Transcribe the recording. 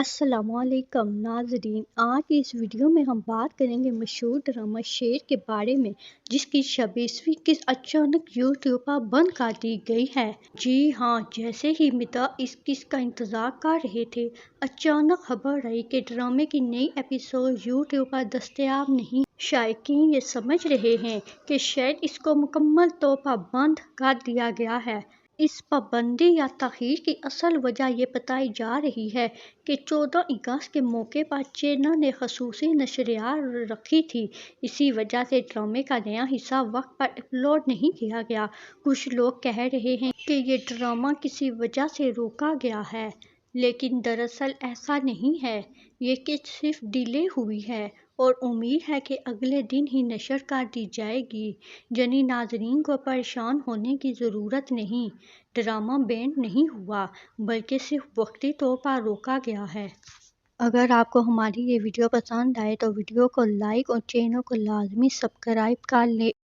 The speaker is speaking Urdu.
السلام علیکم ناظرین، آج کی اس ویڈیو میں ہم بات کریں گے مشہور ڈرامہ شیر کے بارے میں، جس کی 26ویں قسط اچانک یوٹیوب پر بند کر دی گئی ہے۔ جی ہاں، جیسے ہی مداح اس قسط کا انتظار کر رہے تھے، اچانک خبر آئی کہ ڈرامے کی نئی ایپیسوڈ یوٹیوب پر دستیاب نہیں۔ شائقین یہ سمجھ رہے ہیں کہ شاید اس کو مکمل طور پر بند کر دیا گیا ہے۔ اس پابندی یا تاخیر کی اصل وجہ یہ بتائی جا رہی ہے کہ 14 اگست کے موقع پر چینل نے خصوصی نشریات رکھی تھی، اسی وجہ سے ڈرامے کا نیا حصہ وقت پر اپلوڈ نہیں کیا گیا۔ کچھ لوگ کہہ رہے ہیں کہ یہ ڈرامہ کسی وجہ سے روکا گیا ہے، لیکن دراصل ایسا نہیں ہے، یہ قسط صرف ڈیلے ہوئی ہے اور امید ہے کہ اگلے دن ہی نشر کر دی جائے گی۔ یعنی ناظرین کو پریشان ہونے کی ضرورت نہیں، ڈرامہ بینڈ نہیں ہوا بلکہ صرف وقتی طور پر روکا گیا ہے۔ اگر آپ کو ہماری یہ ویڈیو پسند آئے تو ویڈیو کو لائک اور چینل کو لازمی سبسکرائب کر لیں۔